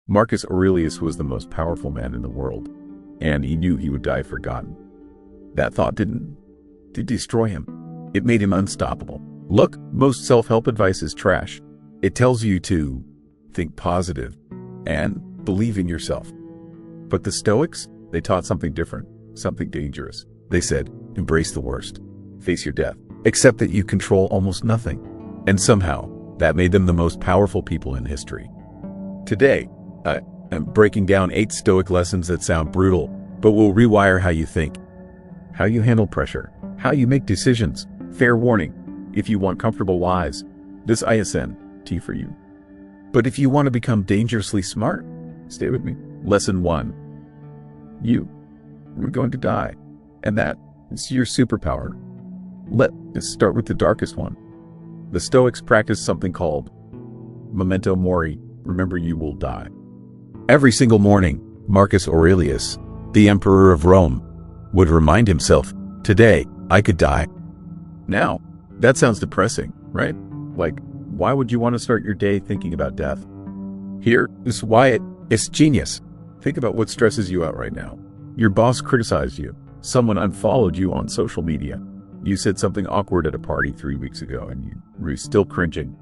Marcus Aurelius was the most powerful man in the world, and he knew he would die forgotten. That thought didn't destroy him. It made him unstoppable. Look, most self-help advice is trash. It tells you to think positive and believe in yourself. But the Stoics, they taught something different, something dangerous. They said, embrace the worst, face your death, accept that you control almost nothing. And somehow, that made them the most powerful people in history. Today, I'm breaking down 8 Stoic lessons that sound brutal, but will rewire how you think, how you handle pressure, how you make decisions. Fair warning, if you want comfortable lies, this isn't for you. But if you want to become dangerously smart, stay with me. Lesson 1. We're going to die, and that is your superpower. Let's start with the darkest one. The Stoics practiced something called memento mori, remember you will die. Every single morning, Marcus Aurelius, the emperor of Rome, would remind himself, today, I could die. Now, that sounds depressing, right? Like, why would you want to start your day thinking about death? Here is why it's genius. Think about what stresses you out right now. Your boss criticized you. Someone unfollowed you on social media. You said something awkward at a party 3 weeks ago and you were still cringing.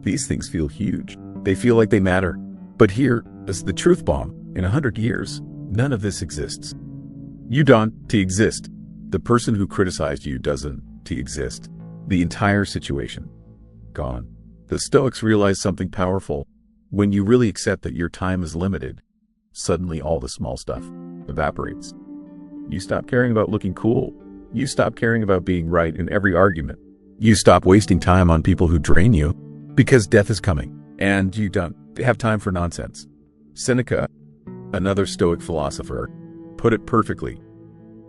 These things feel huge. They feel like they matter. But here is the truth bomb. In 100 years, none of this exists. You don't exist. The person who criticized you doesn't exist. The entire situation, gone. The Stoics realized something powerful. When you really accept that your time is limited, suddenly all the small stuff evaporates. You stop caring about looking cool. You stop caring about being right in every argument. You stop wasting time on people who drain you, because death is coming, and you don't have time for nonsense. Seneca, another Stoic philosopher, put it perfectly.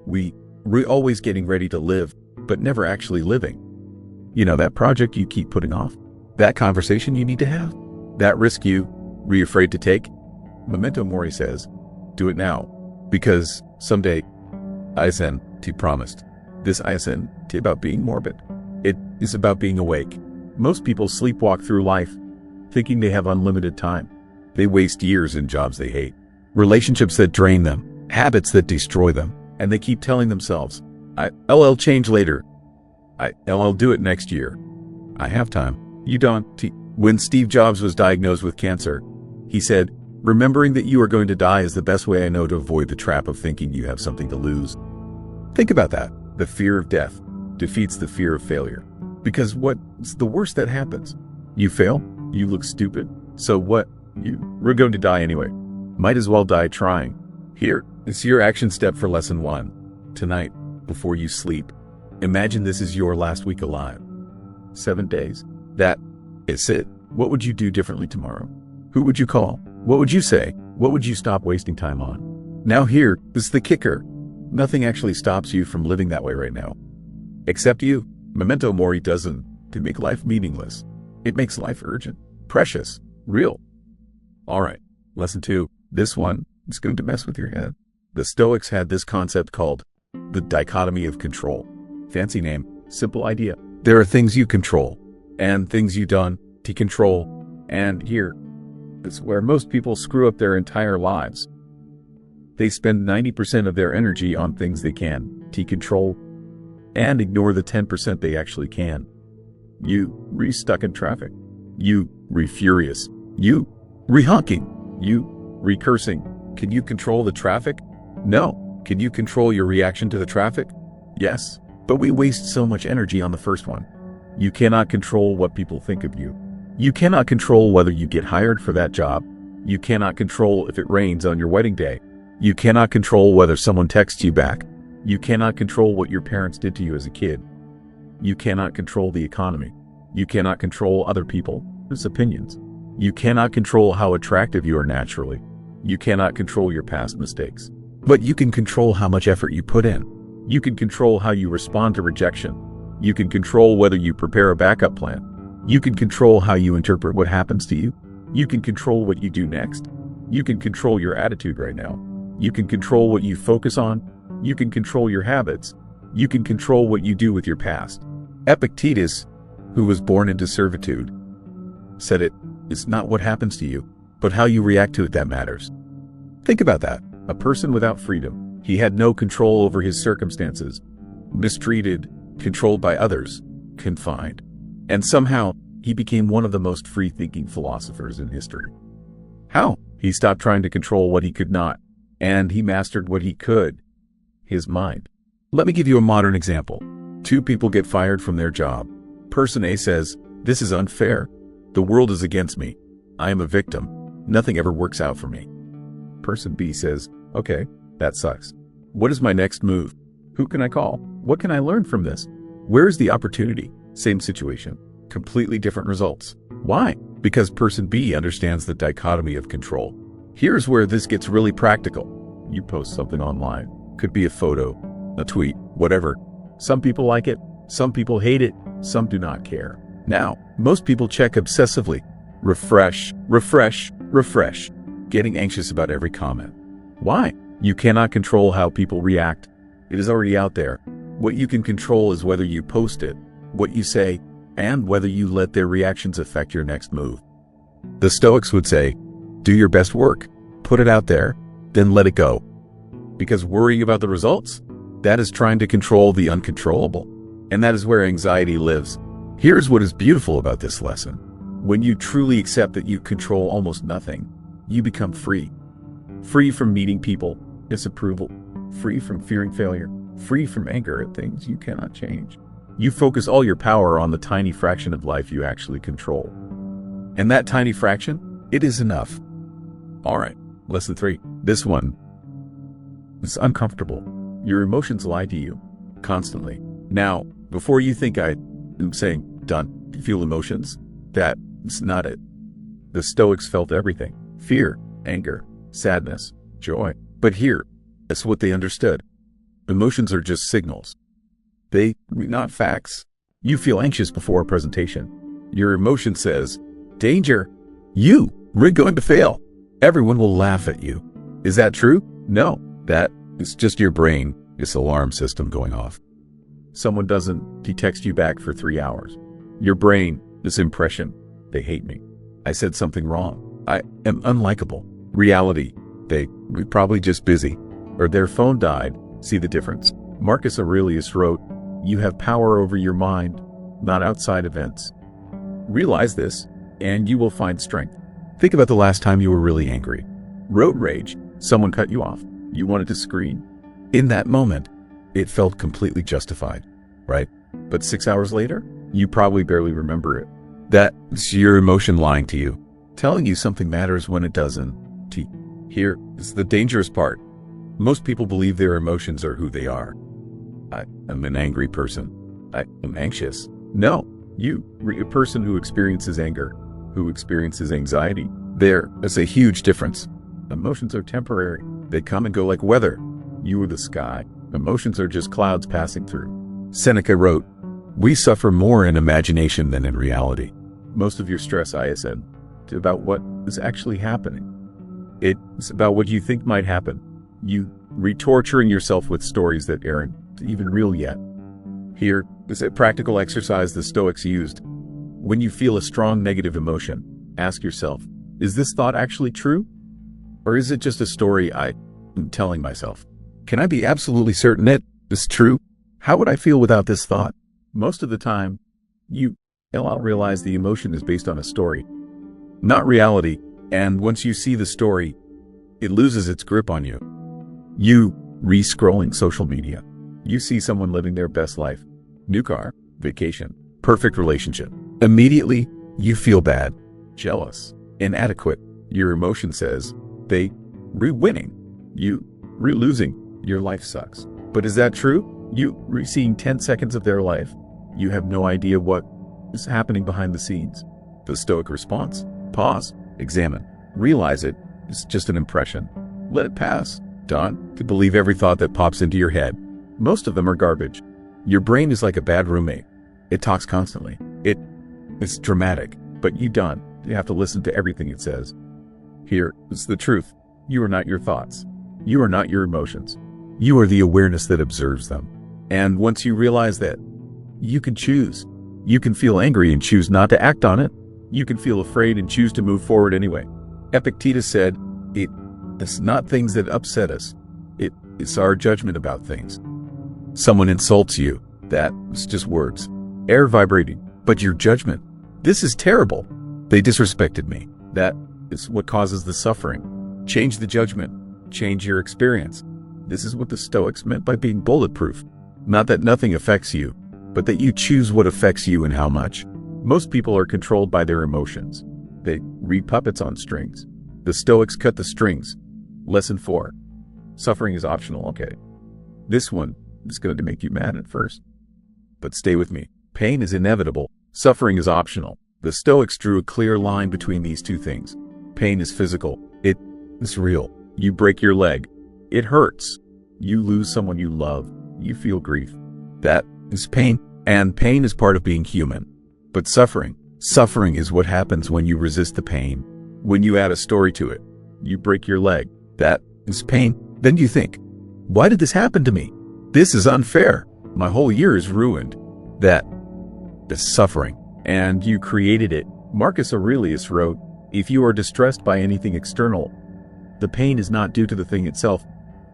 We're always getting ready to live, but never actually living. You know, that project you keep putting off, that conversation you need to have, that risk were you afraid to take? Memento mori says, do it now, because someday, isn't promised. This isn't about being morbid. It is about being awake. Most people sleepwalk through life, thinking they have unlimited time. They waste years in jobs they hate, relationships that drain them, habits that destroy them, and they keep telling themselves, I'll change later. I'll do it next year. I have time. You don't. When Steve Jobs was diagnosed with cancer, he said, remembering that you are going to die is the best way I know to avoid the trap of thinking you have something to lose. Think about that. The fear of death defeats the fear of failure. Because what's the worst that happens? You fail, you look stupid. So what? We're going to die anyway. Might as well die trying. Here is your action step for lesson 1. Tonight, before you sleep, imagine this is your last week alive. 7 days. That is it. What would you do differently tomorrow? Who would you call? What would you say? What would you stop wasting time on? Now here is the kicker. Nothing actually stops you from living that way right now. Except you. Memento mori doesn't make life meaningless. It makes life urgent, precious, real. All right, lesson 2. This one is going to mess with your head. The Stoics had this concept called the dichotomy of control. Fancy name, simple idea. There are things you control and things you don't control. And here is where most people screw up their entire lives. They spend 90% of their energy on things they can control and ignore the 10% they actually can. You re-stuck in traffic. You re-furious. You re-honking. You re-cursing. Can you control the traffic? No. Can you control your reaction to the traffic? Yes. But we waste so much energy on the first one. You cannot control what people think of you. You cannot control whether you get hired for that job. You cannot control if it rains on your wedding day. You cannot control whether someone texts you back. You cannot control what your parents did to you as a kid. You cannot control the economy. You cannot control other people's opinions. You cannot control how attractive you are naturally. You cannot control your past mistakes. But you can control how much effort you put in. You can control how you respond to rejection. You can control whether you prepare a backup plan. You can control how you interpret what happens to you. You can control what you do next. You can control your attitude right now. You can control what you focus on. You can control your habits. You can control what you do with your past. Epictetus, who was born into servitude, said it's not what happens to you, but how you react to it that matters. Think about that. A person without freedom. He had no control over his circumstances, mistreated, controlled by others, confined. And somehow, he became one of the most free-thinking philosophers in history. How? He stopped trying to control what he could not, and he mastered what he could, his mind. Let me give you a modern example. Two people get fired from their job. Person A says, "This is unfair. The world is against me. I am a victim. Nothing ever works out for me." Person B says, "Okay, that sucks. What is my next move? Who can I call? What can I learn from this? Where is the opportunity?" Same situation, completely different results. Why? Because person B understands the dichotomy of control. Here's where this gets really practical. You post something online. Could be a photo, a tweet, whatever. Some people like it, some people hate it, some do not care. Now, most people check obsessively. Refresh, refresh, refresh. Getting anxious about every comment. Why? You cannot control how people react. It is already out there. What you can control is whether you post it, what you say, and whether you let their reactions affect your next move. The Stoics would say, do your best work, put it out there, then let it go. Because worrying about the results, that is trying to control the uncontrollable. And that is where anxiety lives. Here's what is beautiful about this lesson. When you truly accept that you control almost nothing, you become free. Free from meeting people, disapproval, free from fearing failure, free from anger at things you cannot change. You focus all your power on the tiny fraction of life you actually control. And that tiny fraction, it is enough. All right, lesson 3. This one is uncomfortable. Your emotions lie to you constantly. Now, before you think I am saying, done, feel emotions, that is not it. The Stoics felt everything. Fear, anger, sadness, joy. But here, that's what they understood. Emotions are just signals. They are not facts. You feel anxious before a presentation. Your emotion says, danger, we're going to fail. Everyone will laugh at you. Is that true? No, that is just your brain, its alarm system going off. Someone doesn't text you back for 3 hours. Your brain, this impression, they hate me. I said something wrong. I am unlikable. Reality, they were probably just busy. Or their phone died. See the difference? Marcus Aurelius wrote, you have power over your mind, not outside events. Realize this, and you will find strength. Think about the last time you were really angry. Road rage, someone cut you off. You wanted to scream. In that moment, it felt completely justified, right? But 6 hours later, you probably barely remember it. That's your emotion lying to you, telling you something matters when it doesn't. Here is the dangerous part. Most people believe their emotions are who they are. I am an angry person. I am anxious. No, you are a person who experiences anger, who experiences anxiety. There is a huge difference. Emotions are temporary. They come and go like weather. You are the sky. Emotions are just clouds passing through. Seneca wrote, we suffer more in imagination than in reality. Most of your stress isn't about what is actually happening. It's about what you think might happen. You re-torturing yourself with stories that aren't even real yet. Here is a practical exercise the Stoics used. When you feel a strong negative emotion, ask yourself, is this thought actually true? Or is it just a story I am telling myself? Can I be absolutely certain it is true? How would I feel without this thought? Most of the time, you'll realize the emotion is based on a story, not reality. And once you see the story, it loses its grip on you. You re-scrolling social media. You see someone living their best life. New car, vacation, perfect relationship. Immediately, you feel bad, jealous, inadequate. Your emotion says, they re-winning. You re-losing. Your life sucks. But is that true? You re-seeing 10 seconds of their life. You have no idea what is happening behind the scenes. The Stoic response, pause, examine, realize it's just an impression. Let it pass. Don't believe every thought that pops into your head. Most of them are garbage. Your brain is like a bad roommate. It talks constantly. It's dramatic, but you have to listen to everything it says. Here is the truth. You are not your thoughts. You are not your emotions. You are the awareness that observes them. And once you realize that, you can choose. You can feel angry and choose not to act on it. You can feel afraid and choose to move forward anyway. Epictetus said, it's not things that upset us. It's our judgment about things. Someone insults you. That's just words. Air vibrating. But your judgment. This is terrible. They disrespected me. That is what causes the suffering. Change the judgment. Change your experience. This is what the Stoics meant by being bulletproof. Not that nothing affects you, but that you choose what affects you and how much. Most people are controlled by their emotions. They read puppets on strings. The Stoics cut the strings. Lesson 4. Suffering is optional. Okay. This one is going to make you mad at first. But stay with me. Pain is inevitable. Suffering is optional. The Stoics drew a clear line between these two things. Pain is physical. It's real. You break your leg. It hurts. You lose someone you love. You feel grief. That is pain. And pain is part of being human. But suffering is what happens when you resist the pain. When you add a story to it. You break your leg. That is pain. Then you think, why did this happen to me? This is unfair. My whole year is ruined. That is suffering. And you created it. Marcus Aurelius wrote, if you are distressed by anything external, the pain is not due to the thing itself,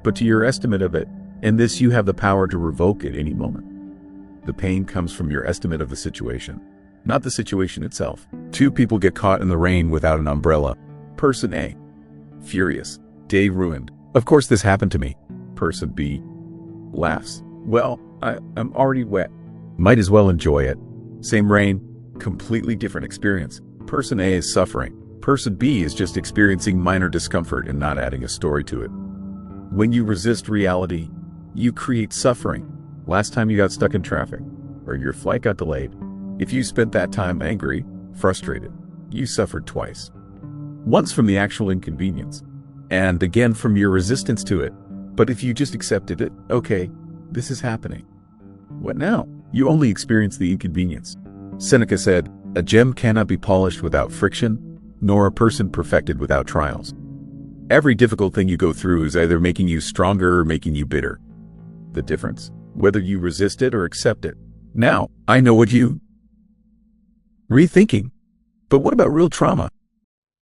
but to your estimate of it. And this you have the power to revoke at any moment. The pain comes from your estimate of the situation, not the situation itself. 2 people get caught in the rain without an umbrella. Person A, furious, day ruined. Of course this happened to me. Person B, laughs. Well, I'm already wet. Might as well enjoy it. Same rain, completely different experience. Person A is suffering. Person B is just experiencing minor discomfort and not adding a story to it. When you resist reality, you create suffering. Last time you got stuck in traffic, or your flight got delayed, if you spent that time angry, frustrated, you suffered twice. Once from the actual inconvenience, and again from your resistance to it. But if you just accepted it, okay, this is happening. What now? You only experience the inconvenience. Seneca said, a gem cannot be polished without friction, nor a person perfected without trials. Every difficult thing you go through is either making you stronger or making you bitter. The difference, whether you resist it or accept it. Now, I know what you... Rethinking. But what about real trauma?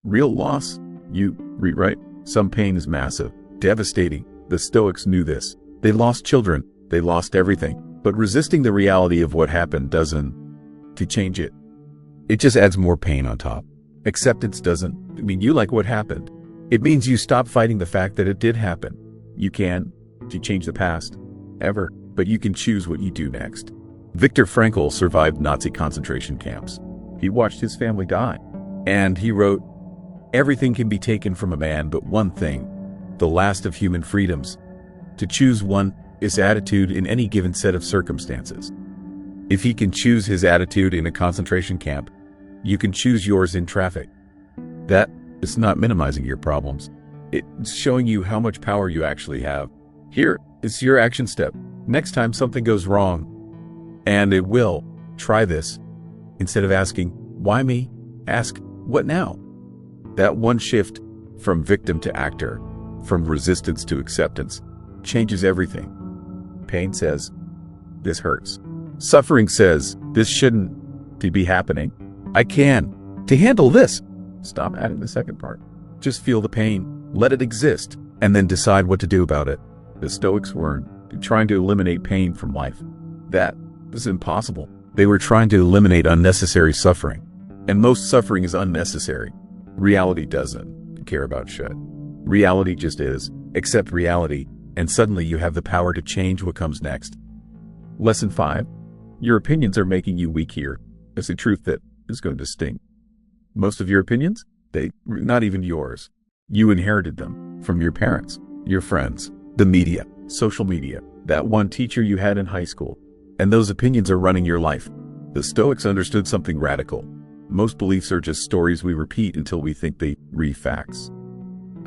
Real loss? You rewrite. Some pain is massive, devastating. The Stoics knew this. They lost children. They lost everything. But resisting the reality of what happened doesn't to change it. It just adds more pain on top. Acceptance doesn't mean you like what happened. It means you stop fighting the fact that it did happen. You can change the past, ever, but you can choose what you do next. Viktor Frankl survived Nazi concentration camps. He watched his family die. And he wrote, everything can be taken from a man but one thing, the last of human freedoms. To choose one is attitude in any given set of circumstances. If he can choose his attitude in a concentration camp, you can choose yours in traffic. That is not minimizing your problems. It's showing you how much power you actually have. Here is your action step. Next time something goes wrong, and it will, try this. Instead of asking, why me? Ask, what now? That one shift from victim to actor, from resistance to acceptance, changes everything. Pain says, this hurts. Suffering says, this shouldn't be happening. I can. To handle this. Stop adding the second part. Just feel the pain, let it exist, and then decide what to do about it. The Stoics weren't trying to eliminate pain from life. That was impossible. They were trying to eliminate unnecessary suffering. And most suffering is unnecessary. Reality doesn't care about shit. Reality just is. Accept reality, and suddenly you have the power to change what comes next. Lesson 5. Your opinions are making you weak here. It's a truth that is going to sting. Most of your opinions, not even yours. You inherited them from your parents, your friends, the media, social media, that one teacher you had in high school. And those opinions are running your life. The Stoics understood something radical. Most beliefs are just stories we repeat until we think they re-facts.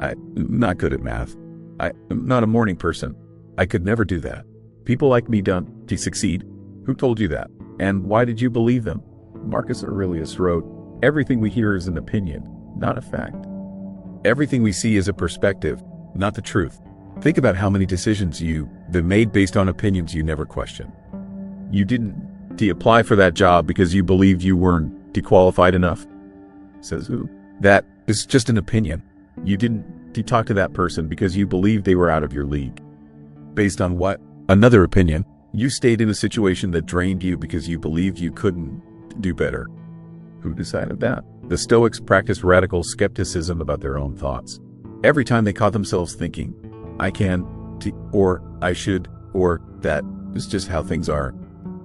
I'm not good at math. I'm not a morning person. I could never do that. People like me don't succeed. Who told you that? And why did you believe them? Marcus Aurelius wrote, everything we hear is an opinion, not a fact. Everything we see is a perspective, not the truth. Think about how many decisions you've made based on opinions you never questioned. You didn't apply for that job because you believed you weren't qualified enough. Says who? That it's just an opinion. You didn't talk to that person because you believed they were out of your league. Based on what? Another opinion. You stayed in a situation that drained you because you believed you couldn't do better. Who decided that? The Stoics practiced radical skepticism about their own thoughts. Every time they caught themselves thinking, I can, or I should, or that is just how things are,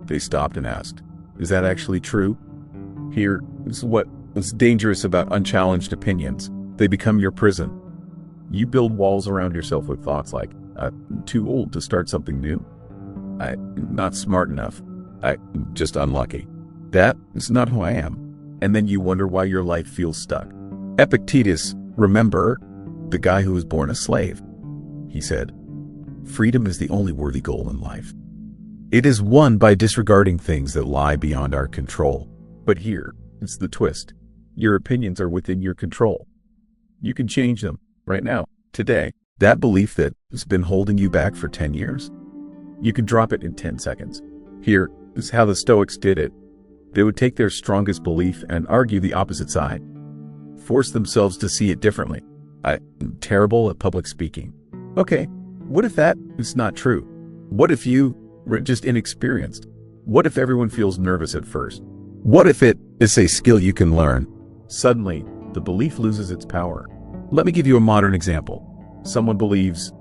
they stopped and asked, is that actually true? Here is what is dangerous about unchallenged opinions. They become your prison. You build walls around yourself with thoughts like, I'm too old to start something new. I'm not smart enough. I'm just unlucky. That is not who I am. And then you wonder why your life feels stuck. Epictetus, remember, the guy who was born a slave. He said, freedom is the only worthy goal in life. It is won by disregarding things that lie beyond our control. But here, it's the twist. Your opinions are within your control. You can change them right now, today. That belief that has been holding you back for 10 years, you can drop it in 10 seconds. Here is how the Stoics did it. They would take their strongest belief and argue the opposite side, force themselves to see it differently. I'm terrible at public speaking. Okay, what if that is not true? What if you were just inexperienced? What if everyone feels nervous at first? What if it is a skill you can learn? Suddenly, the belief loses its power. Let me give you a modern example. Someone believes,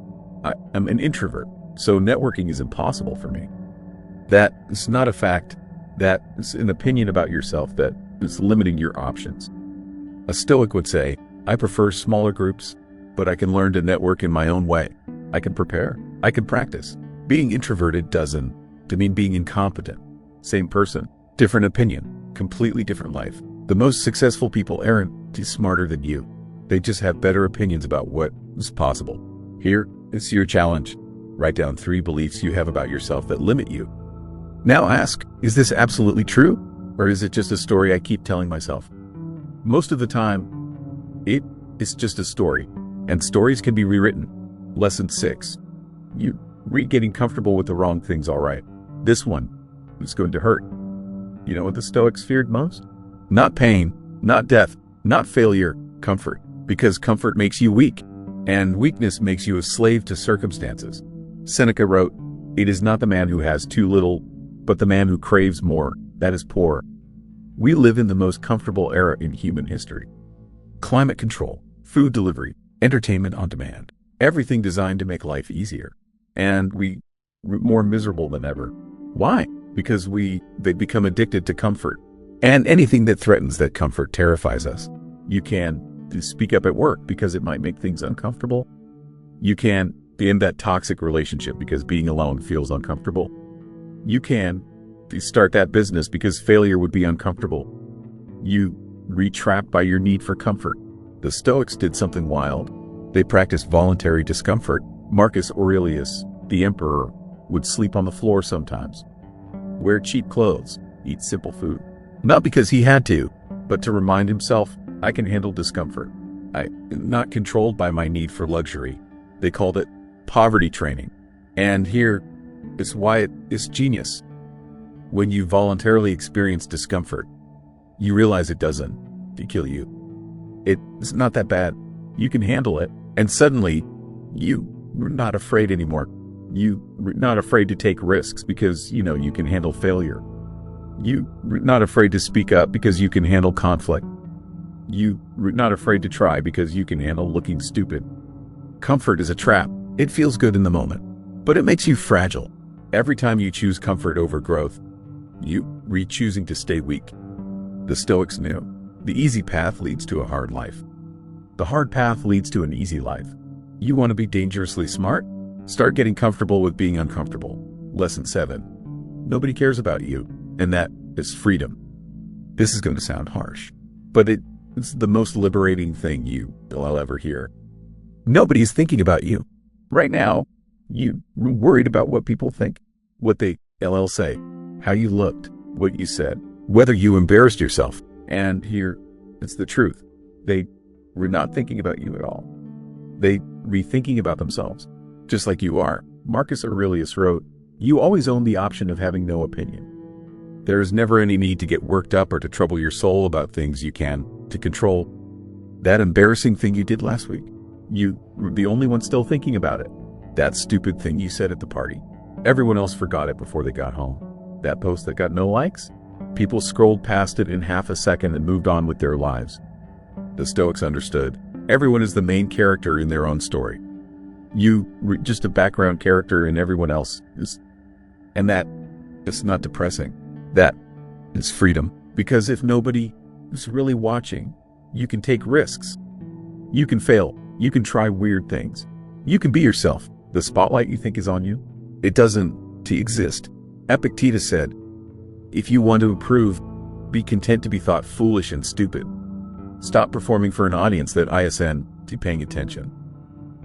I'm an introvert, so networking is impossible for me. That is not a fact. That is an opinion about yourself that is limiting your options. A Stoic would say, I prefer smaller groups, but I can learn to network in my own way. I can prepare. I can practice. Being introverted doesn't mean being incompetent. Same person, different opinion, completely different life. The most successful people aren't smarter than you. They just have better opinions about what is possible. Here is your challenge. Write down 3 beliefs you have about yourself that limit you. Now ask, is this absolutely true? Or is it just a story I keep telling myself? Most of the time, it is just a story, and stories can be rewritten. Lesson 6. You getting comfortable with the wrong things all right. This one is going to hurt. You know what the Stoics feared most? Not pain, not death, not failure, comfort. Because comfort makes you weak, and weakness makes you a slave to circumstances. Seneca wrote, it is not the man who has too little, but the man who craves more, that is poor. We live in the most comfortable era in human history. Climate control, food delivery, entertainment on demand, everything designed to make life easier. And we're more miserable than ever. Why? Because they've become addicted to comfort. And anything that threatens that comfort terrifies us. You can speak up at work because it might make things uncomfortable. You can end that toxic relationship because being alone feels uncomfortable. You can start that business because failure would be uncomfortable. You trapped by your need for comfort. The Stoics did something wild. They practiced voluntary discomfort. Marcus Aurelius, the emperor, would sleep on the floor sometimes, wear cheap clothes, eat simple food. Not because he had to, but to remind himself, I can handle discomfort. I'm not controlled by my need for luxury. They called it poverty training. And here is why it is genius. When you voluntarily experience discomfort, you realize it doesn't kill you. It's not that bad. You can handle it. And suddenly, you're not afraid anymore. You're not afraid to take risks because, you can handle failure. You're not afraid to speak up because you can handle conflict. You're not afraid to try because you can handle looking stupid. Comfort is a trap. It feels good in the moment, but it makes you fragile. Every time you choose comfort over growth, you're choosing to stay weak. The Stoics knew the easy path leads to a hard life. The hard path leads to an easy life. You want to be dangerously smart? Start getting comfortable with being uncomfortable. Lesson 7. Nobody cares about you, and that is freedom. This is going to sound harsh, but it's the most liberating thing you'll ever hear. Nobody's thinking about you. Right now, you're worried about what people think, what they say, how you looked, what you said, whether you embarrassed yourself. And here, it's the truth. They were not thinking about you at all. They were thinking about themselves, just like you are. Marcus Aurelius wrote, you always own the option of having no opinion. There is never any need to get worked up or to trouble your soul about things you can to control. That embarrassing thing you did last week. You were the only one still thinking about it. That stupid thing you said at the party. Everyone else forgot it before they got home. That post that got no likes? People scrolled past it in half a second and moved on with their lives. The Stoics understood. Everyone is the main character in their own story. You were just a background character and everyone else is. And that is not depressing. That is freedom. Because if nobody is really watching, you can take risks. You can fail. You can try weird things. You can be yourself. The spotlight you think is on you, it doesn't exist. Epictetus said, if you want to improve, be content to be thought foolish and stupid. Stop performing for an audience that isn't paying attention.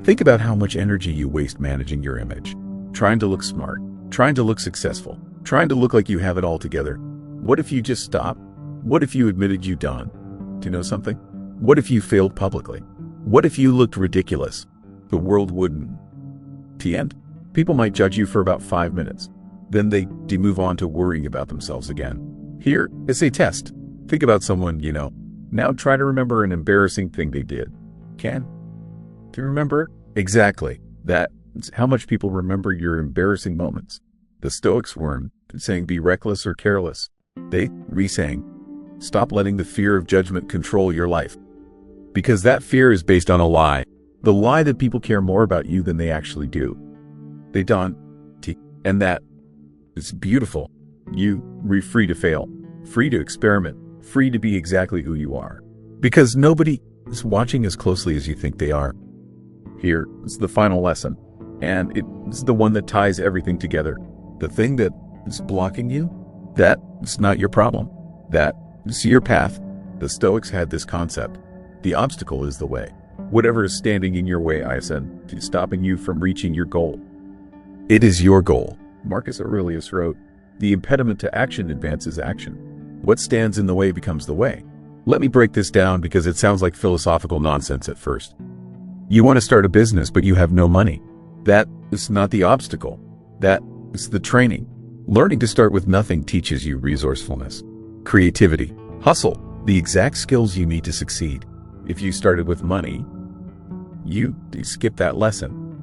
Think about how much energy you waste managing your image, trying to look smart, trying to look successful, trying to look like you have it all together. What if you just stopped? What if you admitted you done? Do you know something? What if you failed publicly? What if you looked ridiculous? The world wouldn't end. People might judge you for about 5 minutes. Then they move on to worrying about themselves again. Here is a test. Think about someone you know. Now try to remember an embarrassing thing they did. Do you remember? Exactly. That's how much people remember your embarrassing moments. The Stoics weren't saying be reckless or careless. They re-saying, stop letting the fear of judgment control your life. Because that fear is based on a lie. The lie that people care more about you than they actually do. They don't. And that is beautiful. You are free to fail, free to experiment, free to be exactly who you are. Because nobody is watching as closely as you think they are. Here is the final lesson. And it's the one that ties everything together. The thing that is blocking you, that is not your problem. That is your path. The Stoics had this concept. The obstacle is the way. Whatever is standing in your way, is stopping you from reaching your goal. It is your goal. Marcus Aurelius wrote, the impediment to action advances action. What stands in the way becomes the way. Let me break this down because it sounds like philosophical nonsense at first. You want to start a business, but you have no money. That is not the obstacle. That is the training. Learning to start with nothing teaches you resourcefulness, creativity, hustle, the exact skills you need to succeed. If you started with money, you skip that lesson,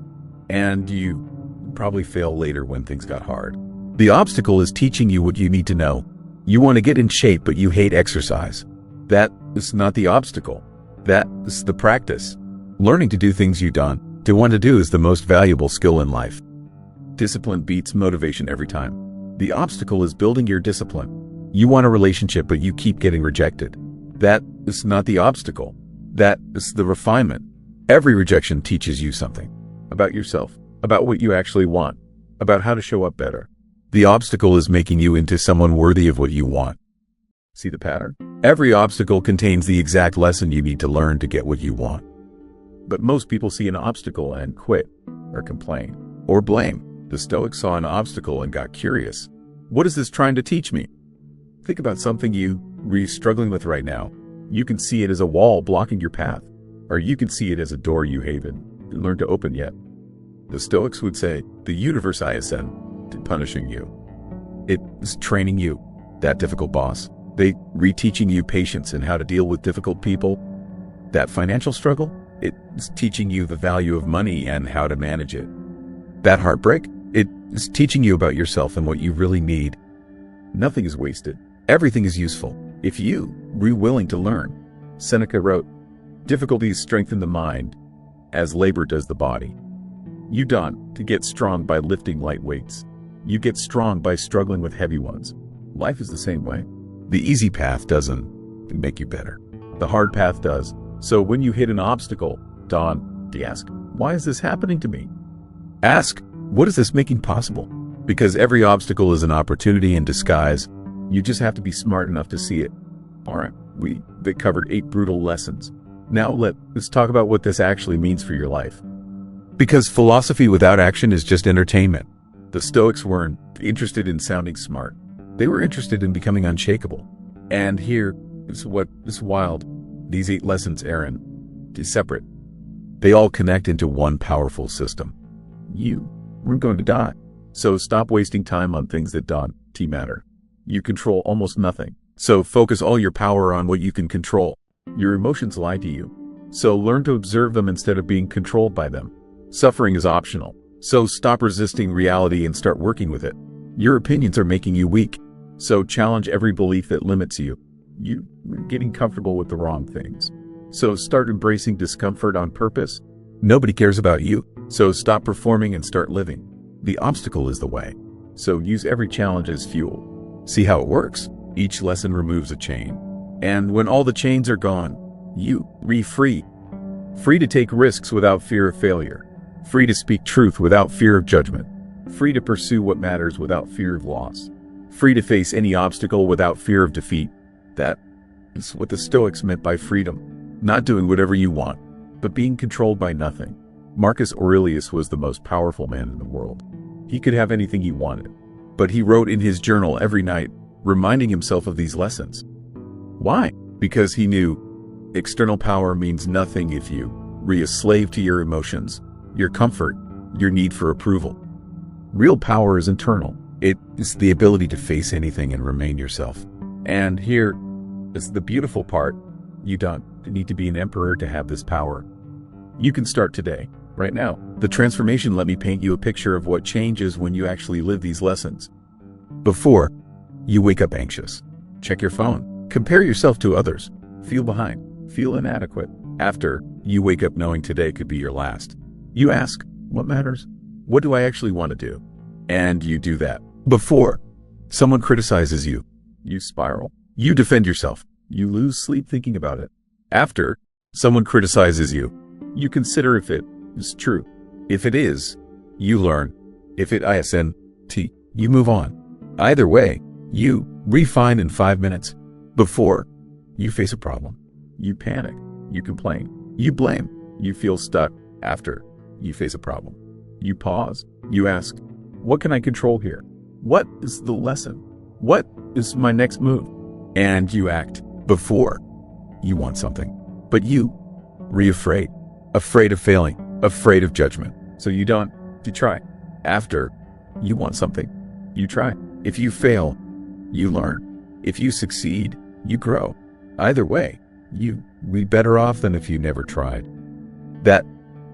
and you probably fail later when things got hard. The obstacle is teaching you what you need to know. You want to get in shape, but you hate exercise. That is not the obstacle. That is the practice. Learning to do things you don't want to do is the most valuable skill in life. Discipline beats motivation every time. The obstacle is building your discipline. You want a relationship, but you keep getting rejected. That is not the obstacle. That is the refinement. Every rejection teaches you something about yourself, about what you actually want, about how to show up better. The obstacle is making you into someone worthy of what you want. See the pattern? Every obstacle contains the exact lesson you need to learn to get what you want. But most people see an obstacle and quit, or complain, or blame. The Stoics saw an obstacle and got curious. What is this trying to teach me? Think about something you're struggling with right now. You can see it as a wall blocking your path, or you can see it as a door you haven't learned to open yet. The Stoics would say, the universe isn't punishing you. It is training you, that difficult boss. They reteaching you patience and how to deal with difficult people. That financial struggle, it is teaching you the value of money and how to manage it. That heartbreak, it is teaching you about yourself and what you really need. Nothing is wasted. Everything is useful if you are willing to learn. Seneca wrote, difficulties strengthen the mind as labor does the body. You don't get strong by lifting light weights. You get strong by struggling with heavy ones. Life is the same way. The easy path doesn't make you better. The hard path does. So when you hit an obstacle, don't ask, why is this happening to me? Ask, what is this making possible? Because every obstacle is an opportunity in disguise. You just have to be smart enough to see it. All right, they covered 8 brutal lessons. Now let's talk about what this actually means for your life. Because philosophy without action is just entertainment. The Stoics weren't interested in sounding smart. They were interested in becoming unshakable. And here is what is wild. These 8 lessons aren't separate. They all connect into one powerful system. You were going to die. So stop wasting time on things that don't matter. You control almost nothing. So focus all your power on what you can control. Your emotions lie to you. So learn to observe them instead of being controlled by them. Suffering is optional. So stop resisting reality and start working with it. Your opinions are making you weak. So challenge every belief that limits you. You're getting comfortable with the wrong things. So start embracing discomfort on purpose. Nobody cares about you. So stop performing and start living. The obstacle is the way. So use every challenge as fuel. See how it works? Each lesson removes a chain. And when all the chains are gone, you free. Free to take risks without fear of failure. Free to speak truth without fear of judgment. Free to pursue what matters without fear of loss. Free to face any obstacle without fear of defeat. That is what the Stoics meant by freedom. Not doing whatever you want, but being controlled by nothing. Marcus Aurelius was the most powerful man in the world. He could have anything he wanted, but he wrote in his journal every night, reminding himself of these lessons. Why? Because he knew external power means nothing if you are a slave to your emotions, your comfort, your need for approval. Real power is internal. It is the ability to face anything and remain yourself. And here is the beautiful part. You don't need to be an emperor to have this power. You can start today, right now. The transformation. Let me paint you a picture of what changes when you actually live these lessons. Before, you wake up anxious. Check your phone. Compare yourself to others. Feel behind. Feel inadequate. After, you wake up knowing today could be your last. You ask, what matters? What do I actually want to do? And you do that. Before, someone criticizes you. You spiral. You defend yourself. You lose sleep thinking about it. After, someone criticizes you. You consider if it is true. If it is, you learn. If it isn't, you move on. Either way, you refine in 5 minutes. Before, you face a problem. You panic. You complain. You blame. You feel stuck. After, you face a problem. You pause. You ask, what can I control here? What is the lesson? What is my next move? And you act. Before, you want something, but you afraid. Afraid of failing. Afraid of judgment. So you try. After, you want something. You try. If you fail, you learn. If you succeed, you grow. Either way, you be better off than if you never tried. That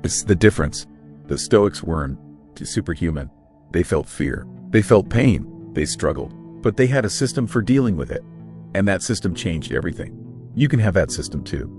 is the difference. The Stoics weren't superhuman. They felt fear. They felt pain. They struggled. But they had a system for dealing with it. And that system changed everything. You can have that system too.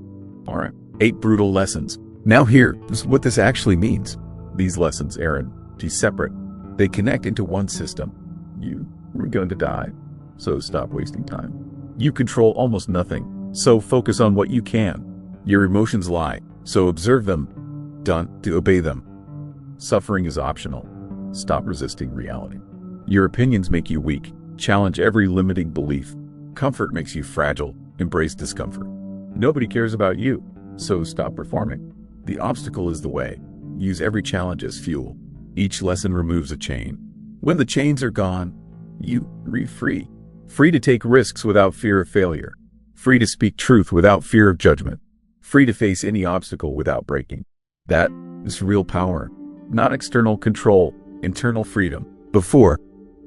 All right. 8 brutal lessons. Now here is what this actually means. These lessons aren't separate. They connect into one system. You are going to die. So stop wasting time. You control almost nothing. So focus on what you can. Your emotions lie. So observe them. Don't obey them. Suffering is optional. Stop resisting reality. Your opinions make you weak. Challenge every limiting belief. Comfort makes you fragile. Embrace discomfort. Nobody cares about you. So stop performing. The obstacle is the way. Use every challenge as fuel. Each lesson removes a chain. When the chains are gone, you free. Free to take risks without fear of failure. Free to speak truth without fear of judgment. Free to face any obstacle without breaking. That is real power. Not external control, internal freedom. Before,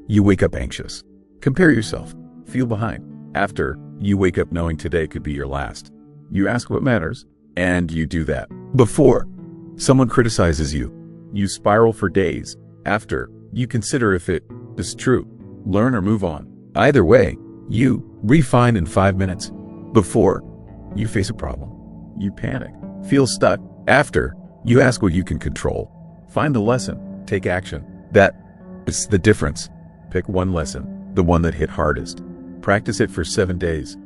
you wake up anxious. Compare yourself. Feel behind. After, you wake up knowing today could be your last. You ask what matters, and you do that. Before, someone criticizes you. You spiral for days. After, you consider if it is true. Learn or move on. Either way, you refine in 5 minutes. Before, you face a problem. You panic. Feel stuck. After, you ask what you can control. Find the lesson. Take action. That is the difference. Pick one lesson, the one that hit hardest. Practice it for 7 days.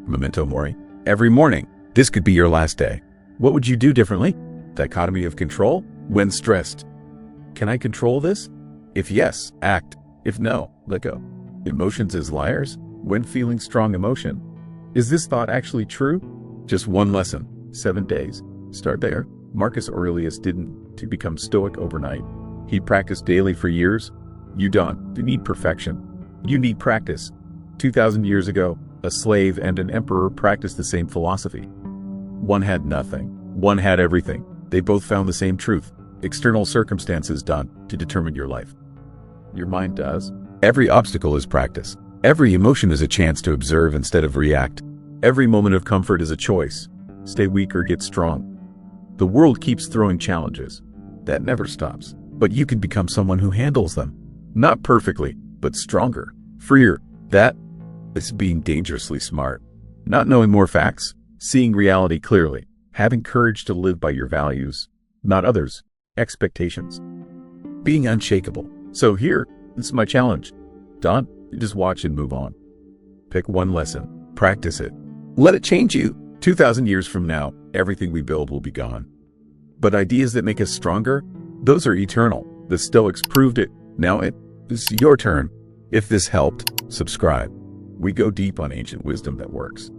Memento mori. Every morning, this could be your last day. What would you do differently? Dichotomy of control? When stressed. Can I control this? If yes, act. If no, let go. Emotions as liars? When feeling strong emotion. Is this thought actually true? Just one lesson, 7 days. Start there. Marcus Aurelius didn't become Stoic overnight. He practiced daily for years. You don't need perfection. You need practice. 2,000 years ago, a slave and an emperor practiced the same philosophy. One had nothing. One had everything. They both found the same truth. External circumstances don't determine your life. Your mind does. Every obstacle is practice. Every emotion is a chance to observe instead of react. Every moment of comfort is a choice. stay weak or get strong. The world keeps throwing challenges. That never stops. But you can become someone who handles them. Not perfectly, but stronger, freer. That is being dangerously smart. Not knowing more facts, seeing reality clearly, having courage to live by your values, not others' expectations. Being unshakable. So here, this is my challenge. Don't just watch and move on. Pick one lesson, practice it. Let it change you. 2,000 years from now, everything we build will be gone. But ideas that make us stronger, those are eternal. The Stoics proved it. Now it is your turn. If this helped, subscribe. We go deep on ancient wisdom that works.